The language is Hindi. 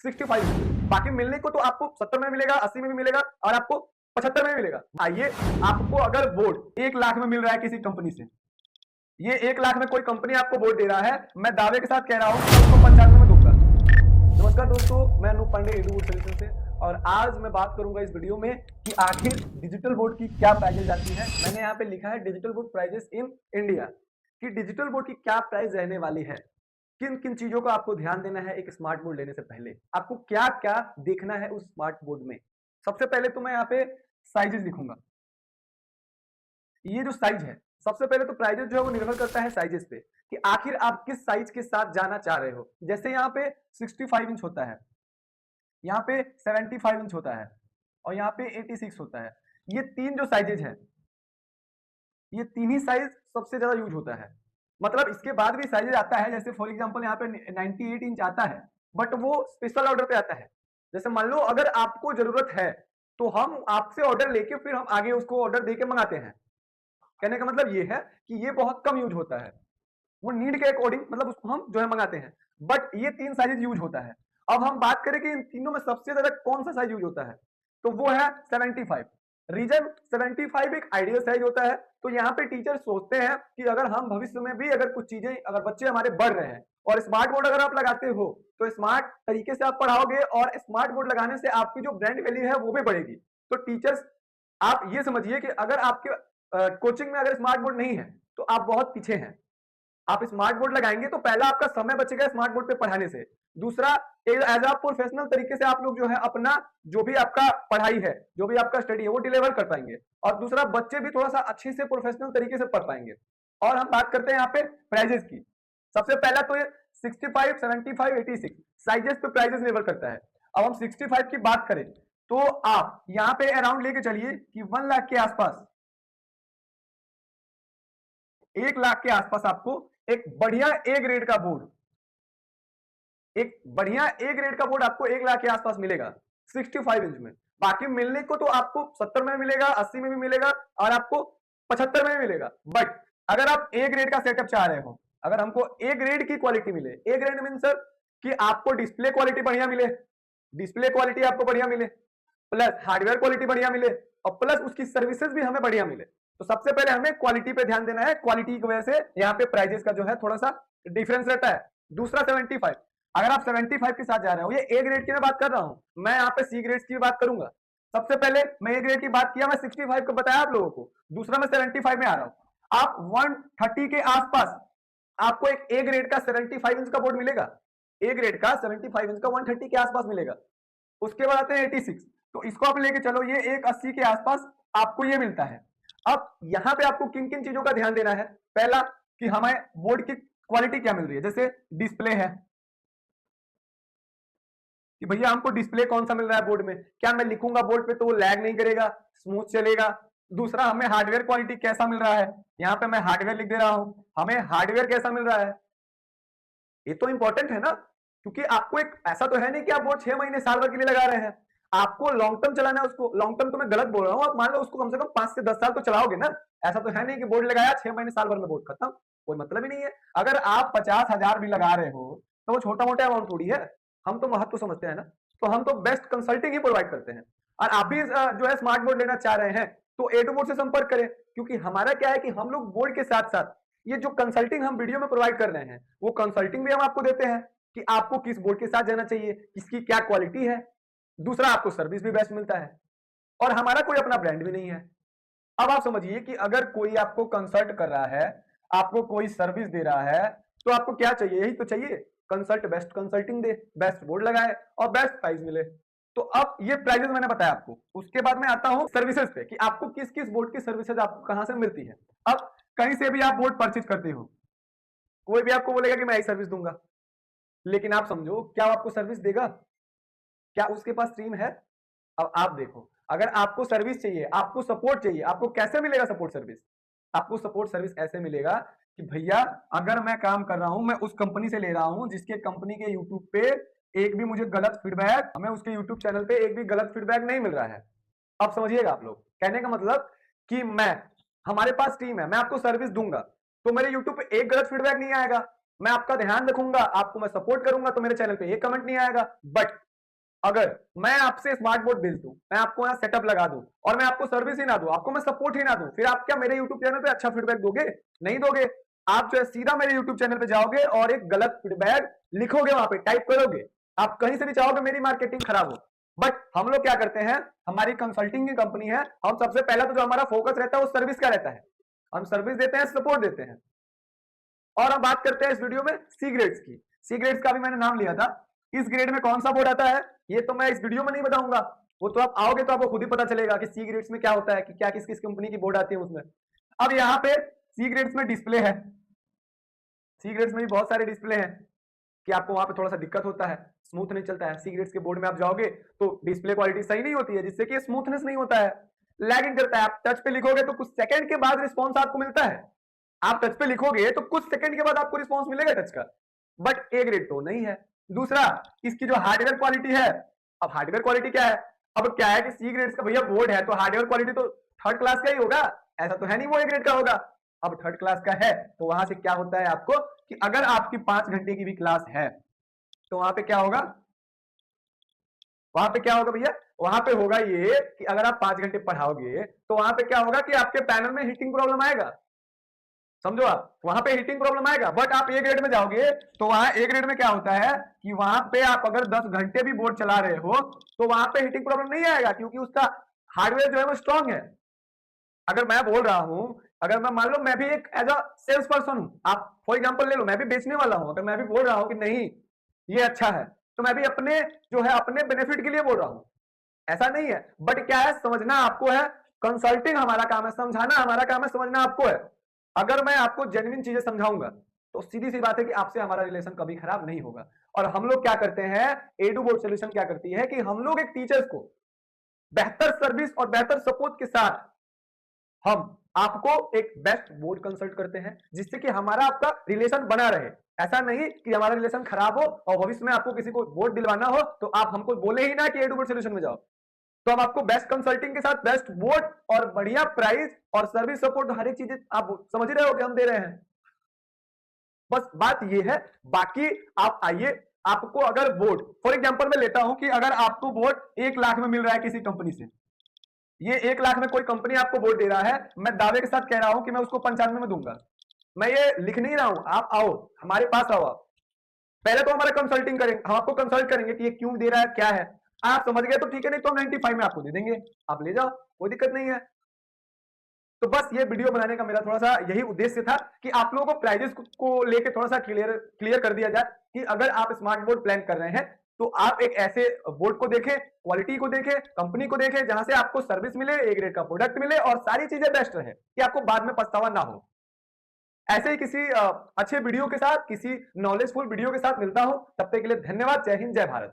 65। बाकी मिलने को तो आपको 70 में मिलेगा, 80 में भी मिलेगा और आपको 75 में मिलेगा। आइए, आपको अगर बोर्ड 1 लाख में मिल रहा है किसी कंपनी से, ये 1 लाख में कोई कंपनी आपको बोर्ड दे रहा है, मैं दावे के साथ कह रहा हूं कि उसको 95 में दूंगा। नमस्कार दोस्तों, मैं Anoop Pandey Edu Board Solution से, और आज मैं बात करूंगा इस वीडियो में कि आखिर डिजिटल बोर्ड की क्या प्राइजेस आती है। मैंने यहाँ पे लिखा है digital board prices in India, कि डिजिटल बोर्ड की क्या प्राइस रहने वाली है, किन किन चीजों का आपको ध्यान देना है एक स्मार्ट बोर्ड लेने से पहले, आपको क्या क्या देखना है उस स्मार्ट बोर्ड में। सबसे पहले तो मैं यहाँ पे साइजेस लिखूंगा। ये जो साइज है, सबसे पहले तो प्राइजेस जो है वो निर्भर करता है साइजेस पे, कि आखिर आप किस साइज के साथ जाना चाह रहे हो। जैसे यहाँ पे 65 इंच होता है, यहाँ पे 75 इंच होता है और यहाँ पे 86 होता है। ये तीन जो साइजेज है, ये तीन ही साइज सबसे ज्यादा यूज होता है। मतलब इसके बाद भी साइजेज आता है, जैसे फॉर एग्जांपल यहाँ पे 98 इंच आता है, बट वो स्पेशल ऑर्डर पे आता है। जैसे मान लो अगर आपको जरूरत है तो हम आपसे ऑर्डर लेके फिर हम आगे उसको ऑर्डर देके मंगाते हैं। कहने का मतलब ये है कि ये बहुत कम यूज होता है, वो नीड के अकॉर्डिंग मतलब उसको हम जो है मंगाते हैं, बट ये तीन साइजेज यूज होता है। अब हम बात करें कि इन तीनों में सबसे ज्यादा कौन सा साइज यूज होता है, तो वो है 75। रीजन 75 एक आइडियल साइज होता है। तो यहाँ पे टीचर सोचते हैं कि अगर हम भविष्य में भी अगर कुछ चीजें, अगर बच्चे हमारे बढ़ रहे हैं और स्मार्ट बोर्ड अगर आप लगाते हो तो स्मार्ट तरीके से आप पढ़ाओगे, और स्मार्ट बोर्ड लगाने से आपकी जो ब्रांड वैल्यू है वो भी बढ़ेगी। तो टीचर्स, आप ये समझिए कि अगर आपके कोचिंग में अगर स्मार्ट बोर्ड नहीं है तो आप बहुत पीछे हैं। आप स्मार्ट बोर्ड लगाएंगे तो पहला आपका समय बचेगा स्मार्ट बोर्ड पे पढ़ाने से, दूसरा एज अ प्रोफेशनल तरीके से आप लोग जो है अपना जो भी आपका पढ़ाई है, जो भी आपका स्टडी है वो डिलीवर कर पाएंगे, और दूसरा बच्चे भी थोड़ा सा अच्छे से प्रोफेशनल तरीके से पढ़ पाएंगे। और हम बात करते हैं यहाँ पे प्राइजेस की। सबसे पहला तो ये 65, 75, 86 साइजेस पे प्राइजेस निर्भर करता है। अब हम 65 की बात करें तो आप यहाँ पे अराउंड लेके चलिए कि 1 लाख के आसपास, 1 लाख के आसपास आपको एक बढ़िया ए ग्रेड का बोर्ड, एक बढ़िया ए ग्रेड का बोर्ड आपको 1 लाख के आसपास मिलेगा 65 इंच में। बाकी मिलने को तो आपको 70 में मिलेगा, 80 में भी मिलेगा और आपको 75 में भी मिलेगा। बट अगर आप ए ग्रेड का सेटअप चाह रहे हो, अगर हमको ए ग्रेड की क्वालिटी मिले, ए ग्रेड मीन सर कि आपको डिस्प्ले क्वालिटी बढ़िया मिले, डिस्प्ले क्वालिटी आपको बढ़िया मिले, प्लस हार्डवेयर क्वालिटी बढ़िया मिले, और प्लस उसकी सर्विसेज भी हमें बढ़िया मिले, तो सबसे पहले हमें क्वालिटी पे ध्यान देना है। क्वालिटी की वजह से यहाँ पे प्राइजेस का जो है थोड़ा सा डिफरेंस रहता है। दूसरा 75, अगर आप 75 के साथ जा रहे हो, ये ए ग्रेड की मैं बात कर रहा हूं, मैं यहाँ पे सी ग्रेड की बात करूंगा। सबसे पहले मैं ए ग्रेड की बात किया, मैं 65 को बताया आप लोगों को, दूसरा मैं 75 में आ रहा हूं। आप 130 के आसपास आपको एक ए ग्रेड का 75 इंच का बोर्ड मिलेगा, ए ग्रेड का 75 इंच का 130 के आसपास मिलेगा। उसके बाद आते हैं 86, तो इसको आप लेके चलो, ये एक 80 के आसपास आपको ये मिलता है। अब यहां पे आपको किन किन चीजों का ध्यान देना है। पहला कि हमें बोर्ड की क्वालिटी क्या मिल रही है, जैसे डिस्प्ले है कि भैया हमको डिस्प्ले कौन सा मिल रहा है बोर्ड में, क्या मैं लिखूंगा बोर्ड पे तो वो लैग नहीं करेगा, स्मूथ चलेगा। दूसरा, हमें हार्डवेयर क्वालिटी कैसा मिल रहा है, यहाँ पे मैं हार्डवेयर लिख दे रहा हूं, हमें हार्डवेयर कैसा मिल रहा है, ये तो इंपॉर्टेंट है ना। क्योंकि आपको एक ऐसा तो है नहीं कि आप बोर्ड 6 महीने साल भर के लिए लगा रहे हैं, आपको लॉन्ग टर्म चलाना है उसको। लॉन्ग टर्म तो मैं गलत बोल रहा हूँ, आप मान लो उसको कम से कम 5 से 10 साल तो चलाओगे ना। ऐसा तो है नहीं कि बोर्ड लगाया 6 महीने साल भर में बोर्ड खत्म, कोई मतलब ही नहीं है। अगर आप 50,000 भी लगा रहे हो तो वो छोटा मोटा अमाउंट थोड़ी है, हम तो महत्व समझते हैं ना। तो हम तो बेस्ट कंसल्टिंग ही प्रोवाइड करते हैं। और आप भी जो है स्मार्ट बोर्ड लेना चाह रहे हैं तो एडू बोर्ड से संपर्क करें, क्योंकि हमारा क्या है कि हम लोग बोर्ड के साथ साथ ये जो कंसल्टिंग हम वीडियो में प्रोवाइड कर रहे हैं, वो कंसल्टिंग भी हम आपको देते हैं कि आपको किस बोर्ड के साथ जाना चाहिए, किसकी क्या क्वालिटी है। दूसरा, आपको सर्विस भी बेस्ट मिलता है, और हमारा कोई अपना ब्रांड भी नहीं है। अब आप समझिए कि अगर कोई आपको कंसल्ट कर रहा है, आपको कोई सर्विस दे रहा है, तो आपको क्या चाहिए, यही तो चाहिए, कंसल्ट बेस्ट कंसल्टिंग दे, बेस्ट बोर्ड लगाए और बेस्ट प्राइस मिले। तो अब ये प्राइजेस मैंने बताया आपको। उसके बाद मैं आता हूं सर्विसेज पे, कि आपको किस किस बोर्ड की सर्विसेज आपको कहां से मिलती है। अब कहीं से भी आप बोर्ड परचेज करते हो, कोई भी आपको बोलेगा कि मैं यही सर्विस दूंगा, लेकिन आप समझो क्या वो आपको सर्विस देगा, क्या उसके पास स्ट्रीम है। अब आप देखो, अगर आपको सर्विस चाहिए, आपको सपोर्ट चाहिए, आपको कैसे मिलेगा सपोर्ट सर्विस। आपको सपोर्ट सर्विस ऐसे मिलेगा कि भैया अगर मैं काम कर रहा हूं, मैं उस कंपनी से ले रहा हूं जिसके कंपनी के यूट्यूब पे एक भी मुझे गलत फीडबैक, हमें उसके यूट्यूब चैनल पे एक भी गलत फीडबैक नहीं मिल रहा है। अब समझिएगा आप लोग, कहने का मतलब कि मैं, हमारे पास टीम है, मैं आपको सर्विस दूंगा तो मेरे यूट्यूब पे एक गलत फीडबैक नहीं आएगा, मैं आपका ध्यान रखूंगा, आपको मैं सपोर्ट करूंगा तो मेरे चैनल पे एक कमेंट नहीं आएगा। बट अगर मैं आपसे स्मार्ट बोर्ड भेज दूं, मैं आपको यहाँ सेटअप लगा दूं और मैं आपको सर्विस ही ना दूं, आपको मैं सपोर्ट ही ना दूं, फिर आप क्या मेरे यूट्यूब चैनल पे अच्छा फीडबैक दोगे? नहीं दोगे। आप जो है सीधा मेरे यूट्यूब चैनल पे जाओगे और एक गलत फीडबैक लिखोगे, वहां पे टाइप करोगे। आप कहीं से भी चाहोगे मेरी मार्केटिंग खराब हो। बट हम लोग क्या करते हैं, हमारी कंसल्टिंग की कंपनी है, हम सबसे पहला तो जो हमारा फोकस रहता है वो सर्विस का रहता है। हम सर्विस देते हैं, सपोर्ट देते हैं। और हम बात करते हैं इस वीडियो में सी ग्रेड्स की। सी ग्रेड्स का भी मैंने नाम लिया था। इस ग्रेड में कौन सा बोर्ड आता है ये तो मैं इस वीडियो में नहीं बताऊंगा, वो तो आप आओगे तो आपको खुद ही पता चलेगा कि सी ग्रेड्स में क्या होता है, कि क्या किस किस कंपनी की बोर्ड आती है उसमें। अब यहाँ पे सी ग्रेड्स में डिस्प्ले है, सी ग्रेड्स में भी बहुत सारे डिस्प्ले हैं कि आपको वहां पे थोड़ा सा दिक्कत होता है, स्मूथ नहीं चलता है। सी ग्रेड्स के बोर्ड में आप जाओगे तो डिस्प्ले क्वालिटी सही नहीं होती है, जिससे कि स्मूथनेस नहीं होता है, लैगिंग करता है। आप टच पे लिखोगे तो कुछ सेकंड के बाद रिस्पॉन्स आपको मिलता है, आप टच पे लिखोगे तो कुछ सेकंड के बाद आपको रिस्पॉन्स मिलेगा टच का, बट ए ग्रेड तो नहीं है। दूसरा, इसकी जो हार्डवेयर क्वालिटी है, अब हार्डवेयर क्वालिटी क्या है, अब क्या है कि सी ग्रेड का भैया बोर्ड है तो हार्डवेयर क्वालिटी तो थर्ड क्लास का ही होगा, ऐसा तो है नहीं वो ए ग्रेड का होगा। अब थर्ड क्लास का है तो वहां से क्या होता है आपको कि अगर आपकी 5 घंटे की भी क्लास है तो वहां पे क्या होगा, वहां पे क्या होगा भैया, वहां पे होगा ये कि अगर आप 5 घंटे पढ़ाओगे तो वहां पे क्या होगा कि आपके पैनल में हीटिंग प्रॉब्लम आएगा, समझो आप, वहां पे हीटिंग प्रॉब्लम आएगा। बट आप ए ग्रेड में जाओगे तो वहां ए ग्रेड में क्या होता है कि वहां पे आप अगर 10 घंटे भी बोर्ड चला रहे हो तो वहां पे हीटिंग प्रॉब्लम नहीं आएगा, क्योंकि उसका हार्डवेयर जो है वो स्ट्रांग है। अगर मैं बोल रहा हूं, अगर मैं मान लो मैं भी एक एज अ सेल्स पर्सन हूं, आप फॉर एग्जांपल ले लो, मैं भी बेचने वाला हूं, अगर मैं भी बोल रहा हूं कि नहीं ये अच्छा है तो मैं भी अपने जो है अपने बेनिफिट के लिए बोल रहा हूं, ऐसा नहीं है। बट क्या है, समझना आपको है, कंसल्टिंग हमारा काम है, समझाना हमारा काम है, समझना आपको है। अगर मैं आपको जेन्युइन चीजें समझाऊंगा तो सीधी सी बात है कि आपसे हमारा रिलेशन कभी खराब नहीं होगा। और हम लोग क्या करते हैं, एडू बोर्ड सोल्यूशन क्या करती है कि हम लोग एक टीचर्स को बेहतर सर्विस और बेहतर सपोर्ट के साथ हम आपको एक बेस्ट बोर्ड कंसल्ट करते हैं, जिससे कि हमारा आपका रिलेशन बना रहे। ऐसा नहीं कि हमारा रिलेशन खराब हो और भविष्य में आपको किसी को बोर्ड दिलवाना हो तो आप हमको बोले ही ना कि एडू बोर्ड सोल्यूशन में जाओ। तो हम आपको बेस्ट कंसल्टिंग के साथ बेस्ट बोर्ड और बढ़िया प्राइस और सर्विस सपोर्ट हर एक चीजें आप समझ रहे हो कि हम दे रहे हैं। बस बात ये है, बाकी आप आइए, आपको अगर बोर्ड फॉर एग्जांपल मैं लेता हूं कि अगर आपको बोर्ड 1 लाख में मिल रहा है किसी कंपनी से, ये 1 लाख में कोई कंपनी आपको बोर्ड दे रहा है, मैं दावे के साथ कह रहा हूं कि मैं उसको 95 में दूंगा। मैं ये लिख नहीं रहा हूं, आप आओ हमारे पास आओ, आप पहले तो हमारा कंसल्टिंग करेंगे, हम आपको कंसल्ट करेंगे कि ये क्यों दे रहा है क्या है, आप समझ गए तो ठीक है, नहीं तो हम 95 में आपको दे देंगे, आप ले जाओ, कोई दिक्कत नहीं है। तो बस ये वीडियो बनाने का मेरा थोड़ा सा यही उद्देश्य था कि आप लोगों को प्राइजेस को लेके थोड़ा सा क्लियर कर दिया जाए कि अगर आप स्मार्ट बोर्ड प्लान कर रहे हैं तो आप एक ऐसे बोर्ड को देखें, क्वालिटी को देखें, कंपनी को देखें जहां से आपको सर्विस मिले, ए ग्रेड का प्रोडक्ट मिले और सारी चीजें बेस्ट रहे कि आपको बाद में पछतावा ना हो। ऐसे ही किसी अच्छे वीडियो के साथ, किसी नॉलेजफुल वीडियो के साथ मिलता हूं, तब तक के लिए धन्यवाद। जय हिंद, जय भारत।